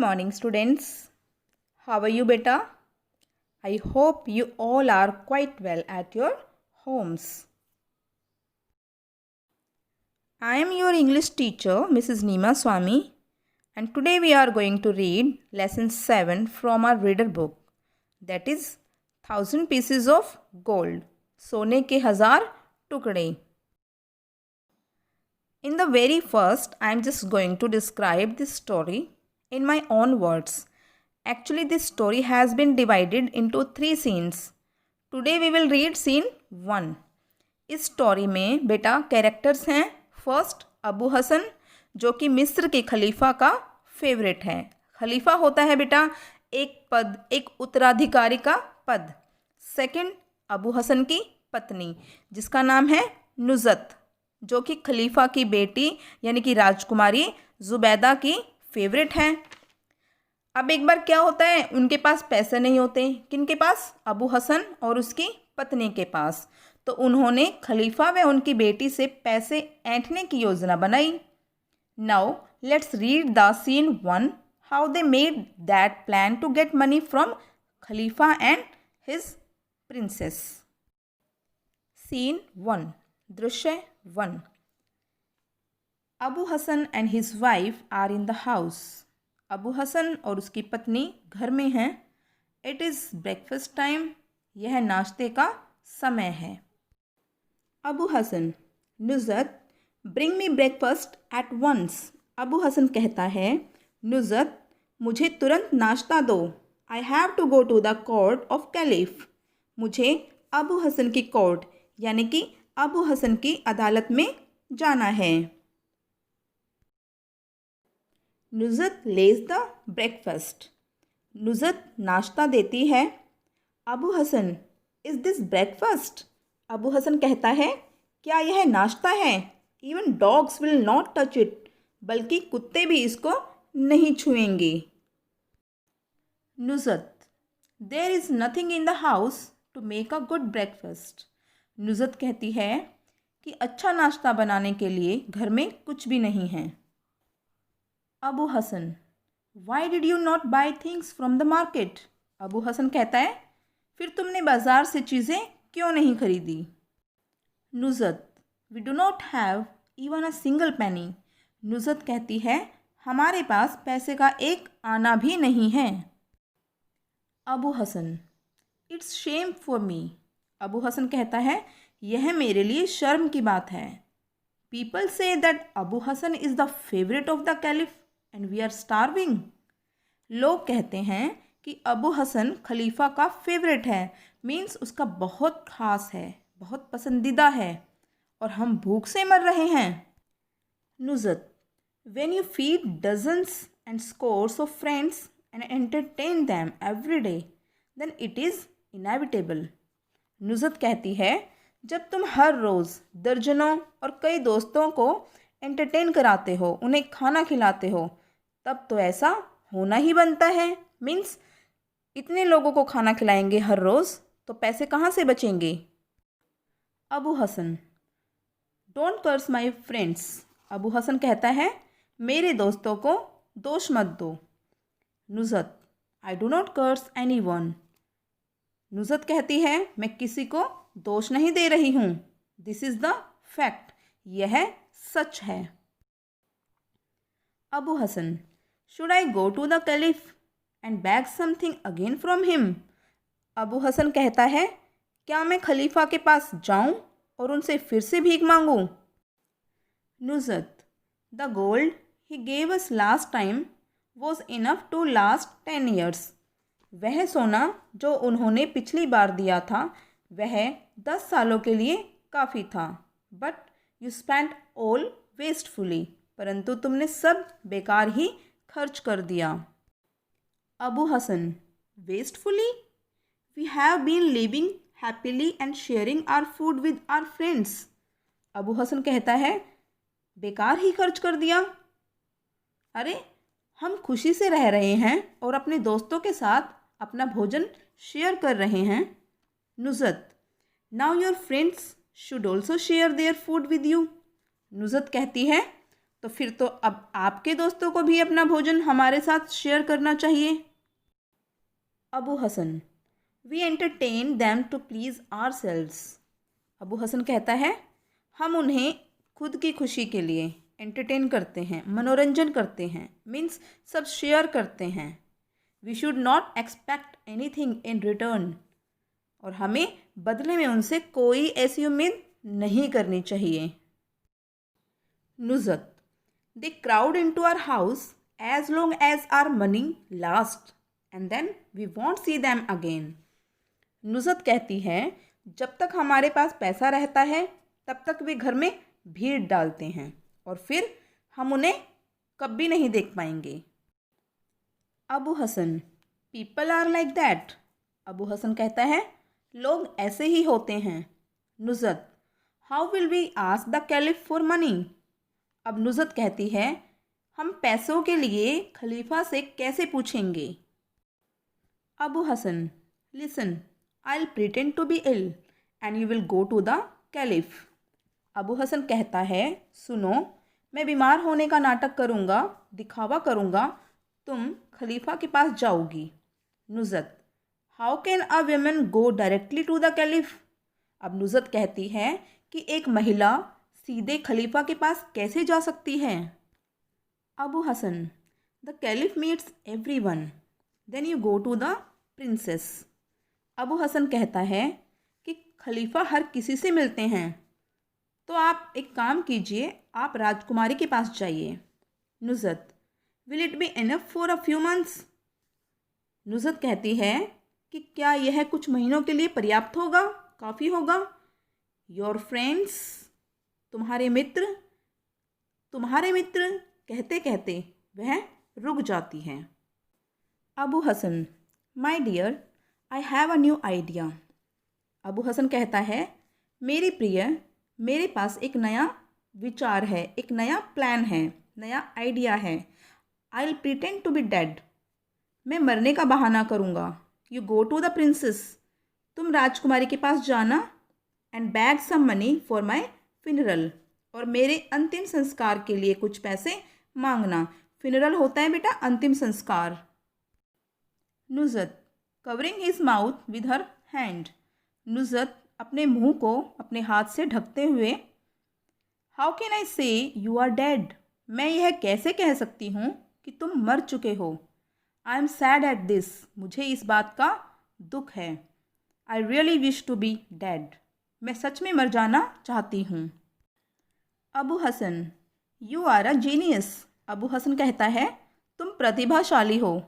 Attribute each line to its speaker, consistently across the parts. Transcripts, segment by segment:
Speaker 1: morning, students. How are you, beta? I hope you all are quite well at your homes. I am your English teacher, Mrs. Neema Swami, and today we are going to read lesson 7 from our reader book. That is 1000 pieces of gold. सोने के 1000 टुकड़े. In the very first, I am just going to describe this story in my own words. Actually, this story has been divided into 3 scenes. Today we will read scene 1. इस story में बेटा characters हैं. First Abu Hasan, जो कि मिस्र के खलीफा का favourite है. खलीफा होता है बेटा एक पद, एक उत्तराधिकारी का पद. सेकंड अबू हसन की पत्नी, जिसका नाम है नुज़त, जो कि खलीफा की बेटी यानी कि राजकुमारी ज़ुबैदा की फेवरेट है. अब एक बार क्या होता है, उनके पास पैसे नहीं होते. किनके पास? अबू हसन और उसकी पत्नी के पास. तो उन्होंने खलीफा व उनकी बेटी से पैसे ऐंठने की योजना बनाई. Now let's read the scene 1, how they made that plan to get money from खलीफा एंड हिज प्रिंसेस. सीन 1, दृश्य 1. Abu Hasan and his wife are in the house. Abu Hasan और उसकी पत्नी घर में हैं. It is breakfast time. यह नाश्ते का समय है. Abu Hasan, Nuzhat, bring me breakfast at once. Abu Hasan कहता है, नुज़त, मुझे तुरंत नाश्ता दो. आई have to go to the court of caliph. मुझे अबू हसन की कोर्ट यानी कि अबू हसन की अदालत में जाना है. नुज़त लेज द ब्रेकफास्ट. नुज़त नाश्ता देती है. Abu Hasan, is this breakfast. Abu Hasan कहता है, क्या यह नाश्ता है? Even dogs will not touch it. बल्कि कुत्ते भी इसको नहीं छुएंगे. Nuzhat, there is nothing in the house to make a good breakfast. Nuzhat कहती है कि अच्छा नाश्ता बनाने के लिए घर में कुछ भी नहीं है. Abu Hasan, why did you not buy things from the market. Abu Hasan कहता है, फिर तुमने बाज़ार से चीज़ें क्यों नहीं खरीदी. Nuzhat, we do not have even a single penny. Nuzhat कहती है, हमारे पास पैसे का एक आना भी नहीं है. Abu Hasan, it's shame for me. Abu Hasan कहता है, यह मेरे लिए शर्म की बात है. पीपल से that Abu Hasan is the favourite of the caliph and we are starving. लोग कहते हैं कि अबू हसन खलीफा का फेवरेट है, मीन्स उसका बहुत ख़ास है, बहुत पसंदीदा है, और हम भूख से मर रहे हैं. Nuzhat, when you feed dozens and scores of friends and entertain them every day then it is inevitable. Nuzhat कहती है, जब तुम हर रोज़ दर्जनों और कई दोस्तों को एंटरटेन कराते हो, उन्हें खाना खिलाते हो, तब तो ऐसा होना ही बनता है. मीन्स इतने लोगों को खाना खिलाएंगे हर रोज़ तो पैसे कहाँ से बचेंगे. Abu Hasan, don't curse my friends. Abu Hasan कहता है, मेरे दोस्तों को दोष मत दो. Nuzhat, I do not curse anyone. Nuzhat कहती है, मैं किसी को दोष नहीं दे रही हूँ. This is the fact. यह सच है. Abu Hasan, should I go to the caliph and beg something again from him. Abu Hasan कहता है, क्या मैं खलीफा के पास जाऊं और उनसे फिर से भीख मांगूं. Nuzhat, the gold he gave us last time was enough to last 10 years. वह सोना जो उन्होंने पिछली बार दिया था वह 10 सालों के लिए काफ़ी था. But you spent all wastefully. परंतु तुमने सब बेकार ही खर्च कर दिया. Abu Hasan, wastefully? We have been living happily and sharing our food with our friends. Abu Hasan कहता है, बेकार ही खर्च कर दिया. अरे हम खुशी से रह रहे हैं और अपने दोस्तों के साथ अपना भोजन शेयर कर रहे हैं. Nuzhat, now your friends should also share their food with you. Nuzhat कहती है, तो फिर तो अब आपके दोस्तों को भी अपना भोजन हमारे साथ शेयर करना चाहिए। Abu Hasan, we entertain them to please ourselves. Abu Hasan कहता है, हम उन्हें खुद की खुशी के लिए एंटरटेन करते हैं, मनोरंजन करते हैं, मीन्स सब शेयर करते हैं। We should not expect anything in return, और हमें बदले में उनसे कोई ऐसी उम्मीद नहीं करनी चाहिए। Nuzhat, they crowd into our house as long as our money last and then we won't see them again. Nuzhat कहती है, जब तक हमारे पास पैसा रहता है तब तक वे घर में भीड़ डालते हैं और फिर हम उन्हें कभी नहीं देख पाएंगे। Abu Hasan, people are like that. Abu Hasan कहता है, लोग ऐसे ही होते हैं। Nuzhat, how will we ask the caliph for money. अब नुज़त कहती है, हम पैसों के लिए खलीफा से कैसे पूछेंगे। Abu Hasan, listen, I'll pretend to be ill and you will go to the caliph। Abu Hasan कहता है, सुनो, मैं बीमार होने का नाटक करूँगा, दिखावा करूँगा, तुम खलीफा के पास जाओगी। Nuzhat, how can a woman go directly to the caliph. अब नुज़त कहती है कि एक महिला सीधे खलीफा के पास कैसे जा सकती है। Abu Hasan, the caliph meets everyone, then you go to the princess. Abu Hasan कहता है कि खलीफा हर किसी से मिलते हैं, तो आप एक काम कीजिए, आप राजकुमारी के पास जाइए। Nuzhat, will it be enough for a few months. Nuzhat कहती है कि क्या यह कुछ महीनों के लिए पर्याप्त होगा, काफ़ी होगा। योर फ्रेंड्स, तुम्हारे मित्र कहते कहते वह रुक जाती है। Abu Hasan, my dear, I have a new idea. Abu Hasan कहता है, मेरी प्रिय, मेरे पास एक नया विचार है, एक नया प्लान है, नया आइडिया है। I will pretend to be dead, मैं मरने का बहाना करूँगा। You go to the princess, तुम राजकुमारी के पास जाना, and beg some money for my funeral, और मेरे अंतिम संस्कार के लिए कुछ पैसे मांगना। फिनरल होता है बेटा अंतिम संस्कार। Nuzhat, covering his mouth with her hand. Nuzhat अपने मुंह को अपने हाथ से ढकते हुए, हाउ कैन आई से यू आर डेड, मैं यह कैसे कह सकती हूँ कि तुम मर चुके हो। I am sad at this, मुझे इस बात का दुख है। I really wish to be dead, मैं सच में मर जाना चाहती हूँ। Abu Hasan, you are a genius. Abu Hasan कहता है, तुम प्रतिभाशाली हो।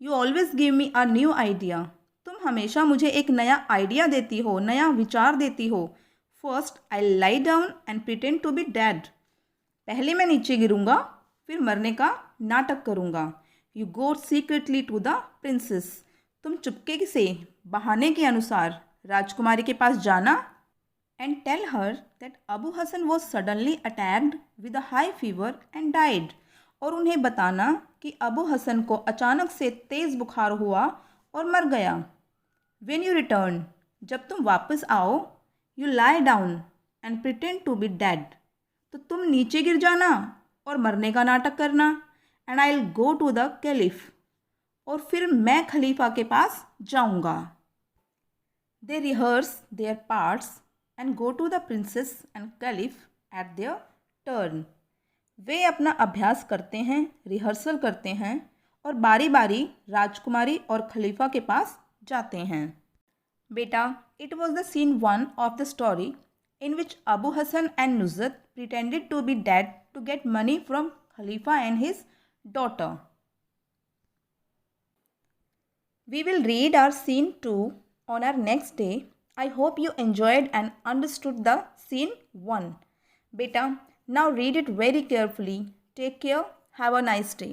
Speaker 1: You always give me a new idea, तुम हमेशा मुझे एक नया आइडिया देती हो, नया विचार देती हो। First I lie down and pretend to be dead, पहले मैं नीचे गिरूंगा, फिर मरने का नाटक करूंगा। You go secretly to the princess, तुम चुपके से बहाने के अनुसार राजकुमारी के पास जाना, and tell her that Abu Hasan was suddenly attacked with a high fever and died, और उन्हें बताना कि अबू हसन को अचानक से तेज़ बुखार हुआ और मर गया। व्हेन यू रिटर्न, जब तुम वापस आओ, you lie down and pretend to be dead, तो तुम नीचे गिर जाना और मरने का नाटक करना। And I will go to the caliph, और फिर मैं खलीफा के पास जाऊंगा। They rehearse their parts and go to the princess and caliph at their turn, वे अपना अभ्यास करते हैं, रिहर्सल करते हैं और बारी बारी राजकुमारी और खलीफा के पास जाते हैं। बेटा, it was the scene 1 of the story in which Abu Hasan and Nuzhat pretended to be dead to get money from खलीफा and his daughter. We will read our scene 2 on our next day. I hope you enjoyed and understood the scene 1. Beta, now read it very carefully. Take care. Have a nice day.